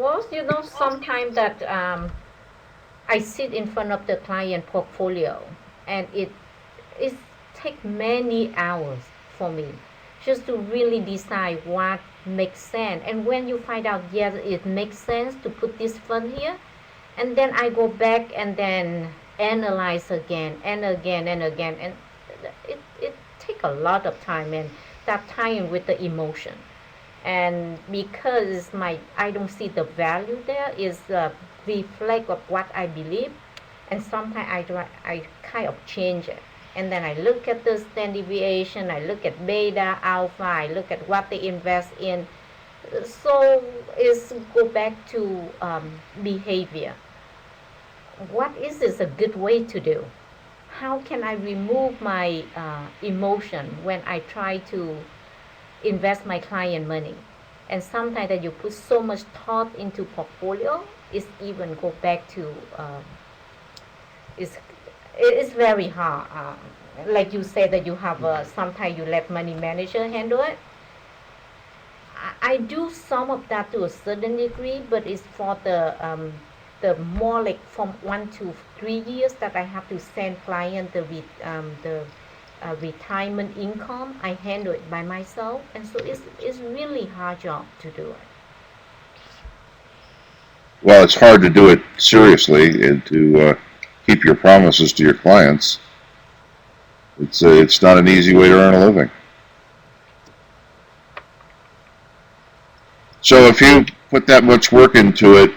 Well, sometimes that I sit in front of the client portfolio, and it take many hours for me just to really decide what makes sense. And when you find out, yes, it makes sense to put this fund here, and then I go back and then analyze again and again and again, and it take a lot of time, and that time with the emotion. And because my I don't see the value there is reflect of what I believe, and sometimes I kind of change it, and then I look at the standard deviation, I look at beta alpha, I look at what they invest in. So is go back to behavior. What is this a good way to do? How can I remove my emotion when I try to invest my client money? And sometimes that you put so much thought into portfolio, it's even go back to it's it's very hard. Like you said that you have sometimes you let money manager handle it. I do some of that to a certain degree, but it's for the more like from 1 to 3 years that I have to send client the retirement income. I handle it by myself, and so it's really hard job to do it. Well, it's hard to do it seriously and to keep your promises to your clients. It's not an easy way to earn a living. So if you put that much work into it,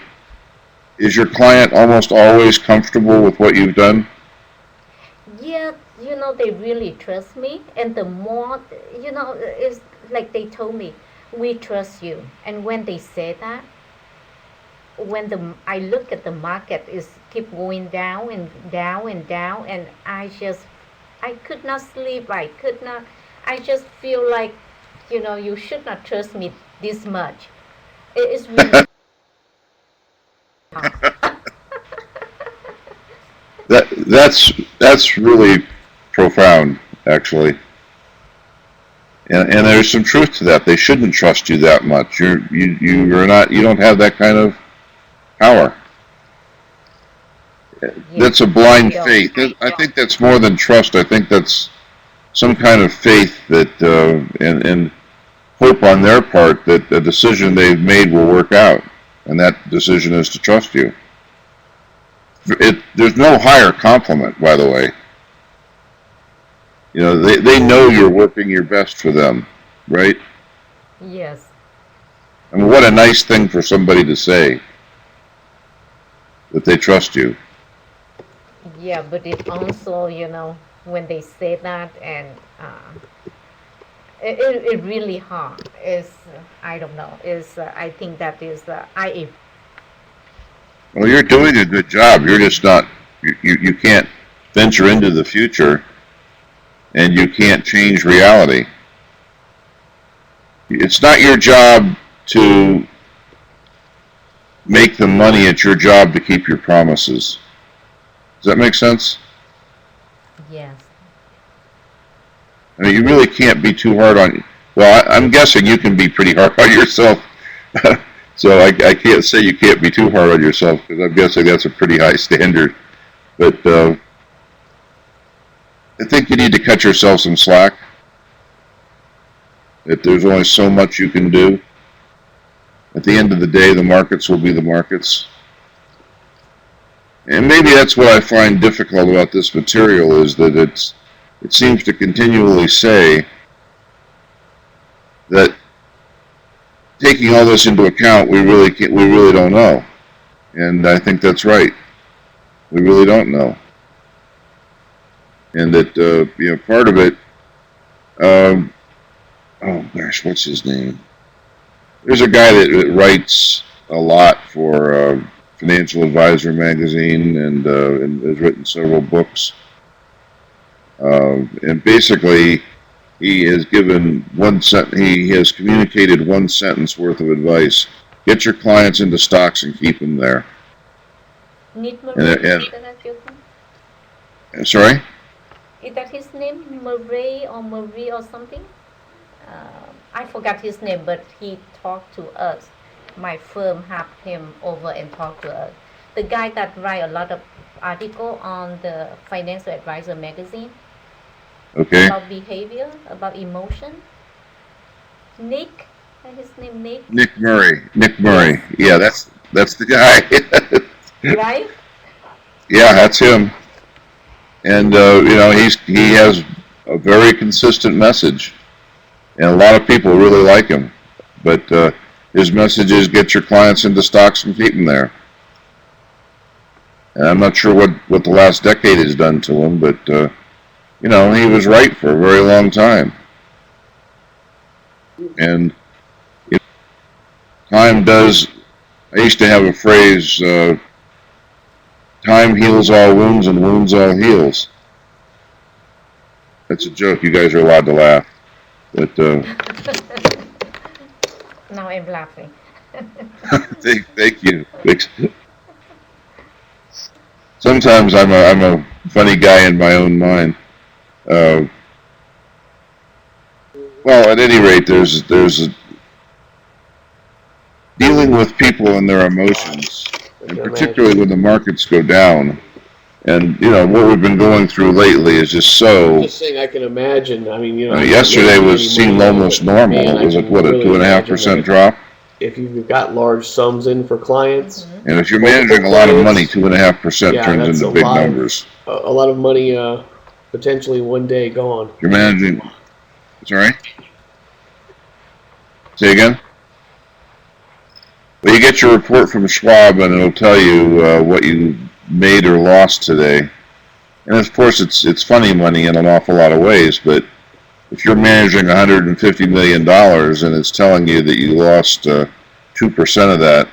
is your client almost always comfortable with what you've done? Yeah, they really trust me, and the more it's like they told me, we trust you. And when they say that, when the I look at the market is keep going down and down and down, and I could not sleep. I just feel like, you should not trust me this much. It is really hard. That's really profound, actually. And there's some truth to that. They shouldn't trust you that much. You're not, you don't have that kind of power. Yeah, That's a I blind don't. faith. I think that's more than trust. I think that's some kind of faith that and hope on their part that the decision they've made will work out, and that decision is to trust you. There's no higher compliment, by the way. They know you're working your best for them, right? Yes. I mean, what a nice thing for somebody to say that they trust you. Yeah, but it also, when they say that, and it really hard. Is I don't know. Is I think that is I Well, you're doing a good job. You're just not. You can't venture into the future, and you can't change reality. It's not your job to make the money. It's your job to keep your promises. Does that make sense? yes. I mean, you really can't be too hard on. Well, I'm guessing you can be pretty hard on yourself. So I can't say you can't be too hard on yourself because I'm guessing that's a pretty high standard. But I think you need to cut yourself some slack. That there's only so much you can do. At the end of the day, the markets will be the markets. And maybe that's what I find difficult about this material is that it seems to continually say that taking all this into account, we really don't know, and I think that's right. We really don't know, and that part of it. Um, oh gosh, what's his name? There's a guy that writes a lot for Financial Advisor magazine and has written several books. And basically, he has given he has communicated one sentence worth of advice. Get your clients into stocks and keep them there. Need And, Murray? and Is that your name? sorry? Is that his name? Murray or Marie or something? I forgot his name, but he talked to us. my firm have him over and talk to us. The guy that write a lot of article on the Financial Advisor magazine Okay. about behavior, about emotion. Nick, his name Nick, Nick Murray. Nick yes, Murray. Yeah, that's the guy. right? Yeah, that's him. And he has a very consistent message, and a lot of people really like him. But his message is get your clients into stocks and keep them there. And I'm not sure what the last decade has done to him, but he was right for a very long time. And time does. I used to have a phrase: "Time heals all wounds, and wounds all heals." That's a joke. You guys are allowed to laugh, but Now I'm laughing. thank you. Sometimes I'm a funny guy in my own mind. Uh, well, at any rate, there's dealing with people and their emotions, and particularly when the markets go down. And what we've been going through lately is just so. I'm just saying, I can imagine. I mean, Yesterday seemed almost normal. It was like, what, a 2.5% drop? If you've got large sums in for clients, and if you're managing a lot of money, 2.5% turns into big numbers. A lot of money, potentially one day gone. If you're managing. Sorry. Say again. Well, you get your report from Schwab, and it'll tell you what you made or lost today. And of course, it's funny money in an awful lot of ways. But if you're managing $150 million and it's telling you that you lost 2% of that,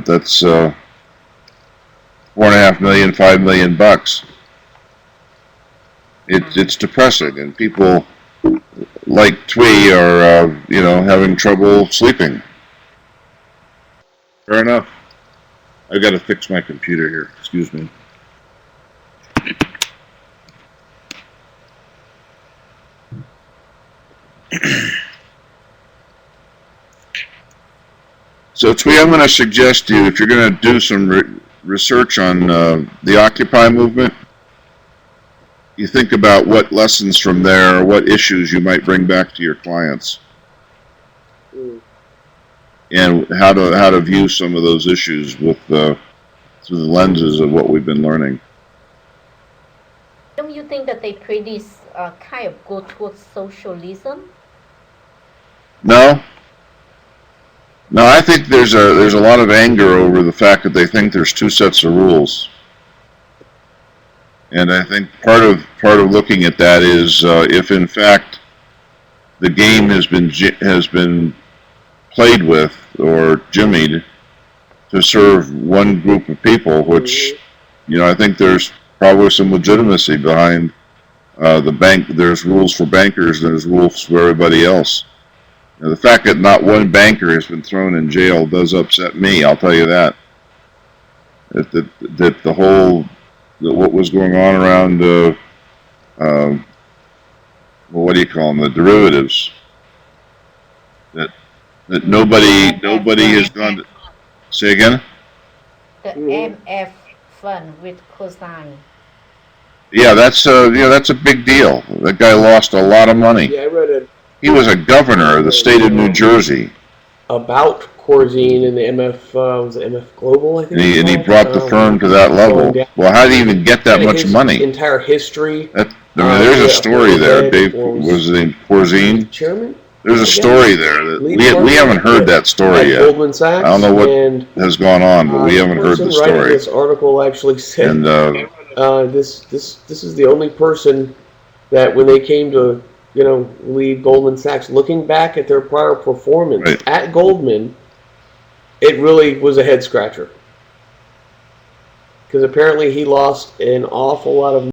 that's $4.5 million, $5 million bucks. It's depressing, and people like Twee are having trouble sleeping. Fair enough. I've got to fix my computer here. Excuse me. So, Twee, I'm going to suggest you, if you're going to do some research on the Occupy movement, you think about what lessons from there, what issues you might bring back to your clients, and how to view some of those issues with through the lenses of what we've been learning. Don't you think that they pretty kind of go towards socialism? No. No, I think there's a lot of anger over the fact that they think there's two sets of rules. And I think part of looking at that is if in fact the game has been played with or jimmied to serve one group of people, which I think there's probably some legitimacy behind the bank. There's rules for bankers, there's rules for everybody else. The fact that not one banker has been thrown in jail does upset me. I'll tell you that. That the whole what was going on around well, what do you call them? The derivatives. That nobody has gone to, say again. The MF fund with Cosine. Yeah, that's a big deal. That guy lost a lot of money. Yeah, I read it. He was a governor of the state of New Jersey. About Corzine and the MF, was it MF Global, I think? And he brought the firm to that level. Well, how did he even get that much money? Entire history. There's a story there. Dave, was his name Corzine? Chairman? There's a story there that we haven't heard that story yet. Goldman Sachs. I don't know what has gone on, but we haven't heard the story. This article actually said, And this is the only person that when they came to lead Goldman Sachs, looking back at their prior performance at Goldman, it really was a head scratcher. Because apparently he lost an awful lot of